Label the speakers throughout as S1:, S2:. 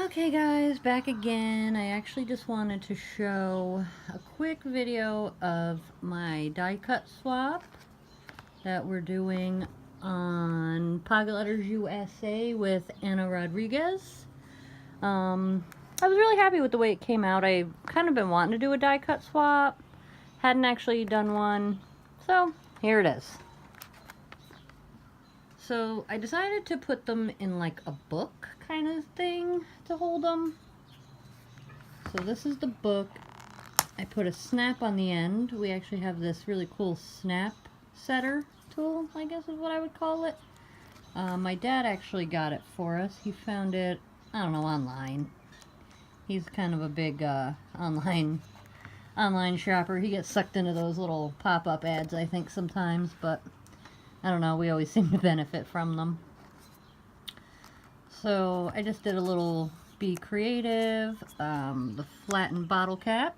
S1: Okay guys, back again. I actually just wanted to show a quick video of my die cut swap that we're doing on Pocket Letters USA with Anna Rodriguez. I was really happy with the way it came out. I've kind of been wanting to do a die cut swap. Hadn't actually done one. So, here it is. So, I decided to put them in like a book kind of thing to hold them. So this is the book. I put a snap on the end. We actually have this really cool snap setter tool, I guess is what I would call it. My dad actually got it for us. He found it, I don't know, online. He's kind of a big online shopper. He gets sucked into those little pop-up ads, I think, sometimes, but I don't know, we always seem to benefit from them. So I just did a little Be Creative, the flattened bottle cap.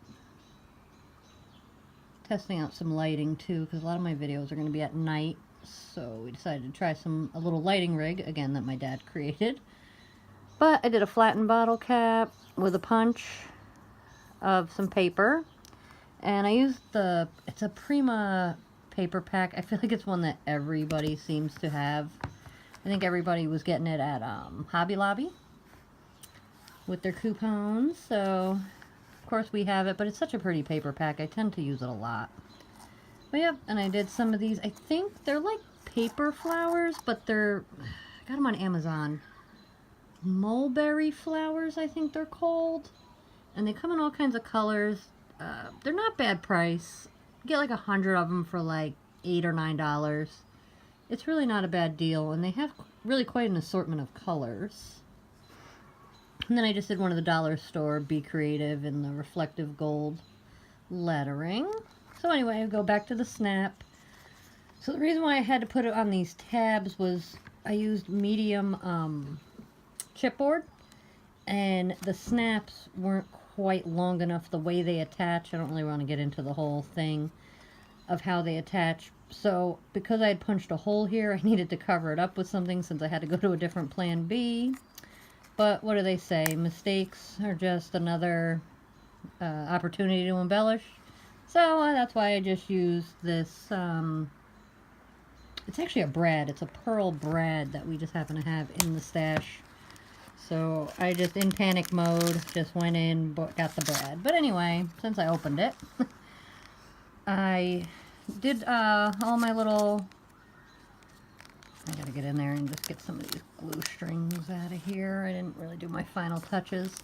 S1: Testing out some lighting too, because a lot of my videos are going to be at night. So we decided to try a little lighting rig, again, that my dad created. But I did a flattened bottle cap with a punch of some paper. And I used it's a Prima paper pack. I feel like it's one that everybody seems to have. I think everybody was getting it at Hobby Lobby with their coupons. So, of course we have it, but it's such a pretty paper pack. I tend to use it a lot. But yeah, and I did some of these. I think they're like paper flowers, but I got them on Amazon. Mulberry flowers, I think they're called. And they come in all kinds of colors. They're not bad price. You get like 100 of them for like $8 or $9. It's really not a bad deal, and they have really quite an assortment of colors. And then I just did one of the dollar store Be Creative in the reflective gold lettering. So anyway, I go back to the snap. So the reason why I had to put it on these tabs was I used medium chipboard, and the snaps weren't quite long enough the way they attach. I don't really want to get into the whole thing of how they attach. So because I had punched a hole here, I needed to cover it up with something since I had to go to a different plan B. But what do they say? Mistakes are just another opportunity to embellish. So that's why I just used this. It's actually a brad. It's a pearl brad that we just happen to have in the stash. So I just, in panic mode, just went in, got the brad. But anyway, since I opened it, I did all my little, I gotta get in there and just get some of these glue strings out of here. I didn't really do my final touches.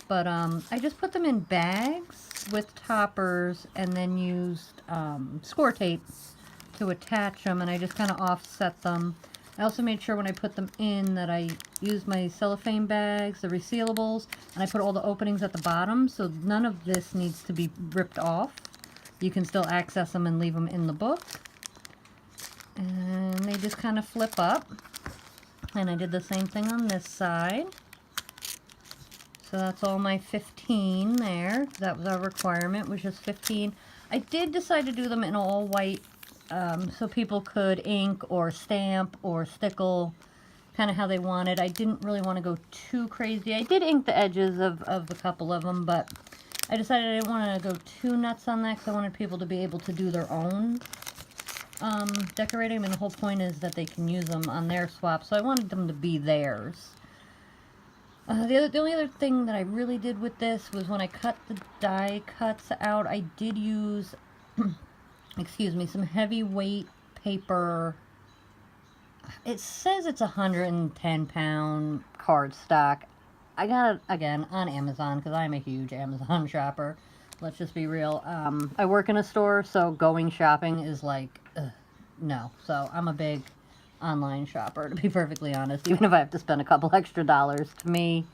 S1: But I just put them in bags with toppers and then used score tape to attach them, and I just kind of offset them. I also made sure when I put them in that I used my cellophane bags, the resealables, and I put all the openings at the bottom, so none of this needs to be ripped off. You can still access them and leave them in the book. And they just kind of flip up. And I did the same thing on this side. So that's all my 15 there. That was our requirement, which is 15. I did decide to do them in all white so people could ink or stamp or stickle kind of how they wanted. I didn't really want to go too crazy. I did ink the edges of a couple of them, but I decided I didn't want to go too nuts on that because I wanted people to be able to do their own decorating. I mean, the whole point is that they can use them on their swap, so I wanted them to be theirs. The only other thing that I really did with this was when I cut the die cuts out, I did use, excuse me, some heavyweight paper. It says it's 110-pound cardstock. I got it, again, on Amazon, because I'm a huge Amazon shopper. Let's just be real. I work in a store, so going shopping is like, no. So I'm a big online shopper, to be perfectly honest. Even if I have to spend a couple extra dollars, to me,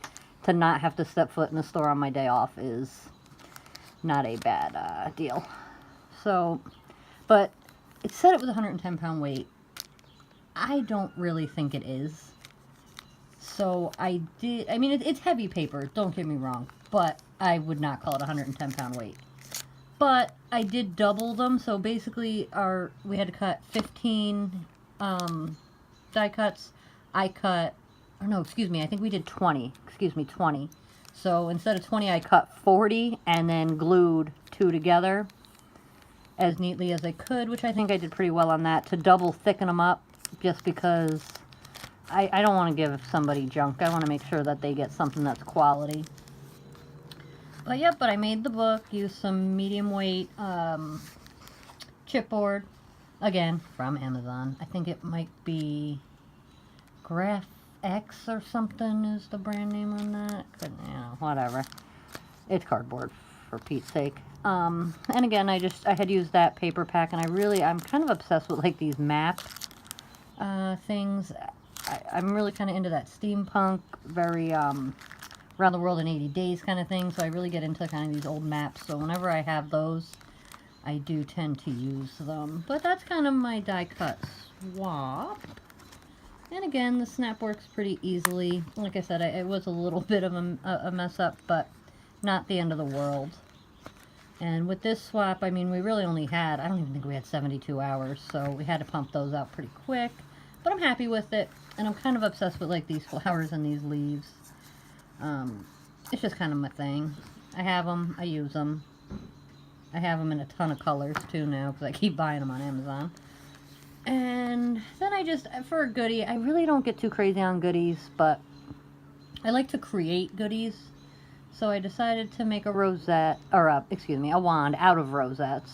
S1: to not have to step foot in the store on my day off is not a bad deal. So, but it said it was 110-pound weight. I don't really think it is. So I did, I mean, it's heavy paper, don't get me wrong, but I would not call it 110-pound weight. But I did double them, so basically we had to cut 15 die cuts. I cut oh no, excuse me, I think we did 20. Excuse me, 20. So instead of 20, I cut 40 and then glued 2 together as neatly as I could, which I think I did pretty well on that, to double thicken them up, just because I don't want to give somebody junk. I want to make sure that they get something that's quality. But yep, but I made the book, used some medium weight chipboard, again, from Amazon. I think it might be Graph X or something is the brand name on that. But, you know, whatever. It's cardboard, for Pete's sake. And again, I had used that paper pack, and I'm kind of obsessed with like these map things. I'm really kind of into that steampunk, very around the world in 80 days kind of thing, so I really get into kind of these old maps. So whenever I have those, I do tend to use them. But that's kind of my die cut swap. And again, the snap works pretty easily. Like I said, it was a little bit of a mess up, but not the end of the world. And with this swap, I mean, we really only had, I don't even think we had 72 hours, so we had to pump those out pretty quick. But I'm happy with it, and I'm kind of obsessed with like these flowers and these leaves. It's just kind of my thing. I have them, I use them. I have them in a ton of colors too now, because I keep buying them on Amazon. And then I just, for a goodie, I really don't get too crazy on goodies, but I like to create goodies. So I decided to make a rosette, or a wand out of rosettes.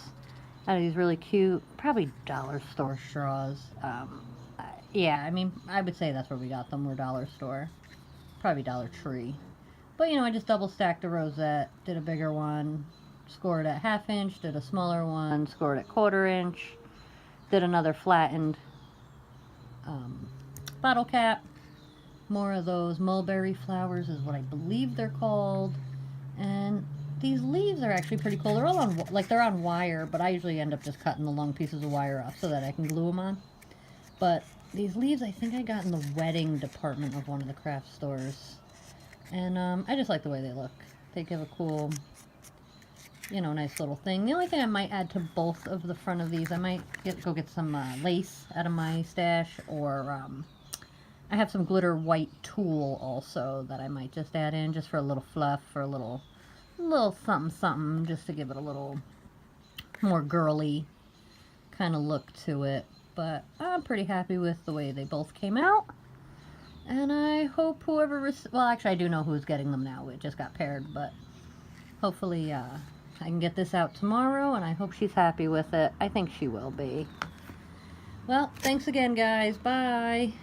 S1: Out of these really cute, probably dollar store straws. Yeah, I mean, I would say that's where we got them. We're dollar store. Probably Dollar Tree. But, you know, I just double stacked the rosette, did a bigger one, scored at 1/2 inch, did a smaller one, scored at 1/4 inch, did another flattened bottle cap. More of those mulberry flowers is what I believe they're called. And these leaves are actually pretty cool. They're all on, like, they're on wire, but I usually end up just cutting the long pieces of wire off so that I can glue them on. But these leaves I think I got in the wedding department of one of the craft stores. And I just like the way they look. They give a cool, you know, nice little thing. The only thing I might add to both of the front of these, I might go get some lace out of my stash, or I have some glitter white tulle also that I might just add in just for a little fluff, for a little something something, just to give it a little more girly kind of look to it. But I'm pretty happy with the way they both came out. And I hope whoever, well, actually I do know who's getting them now. It just got paired, but hopefully I can get this out tomorrow, and I hope she's happy with it. I think she will be. Well, thanks again, guys. Bye.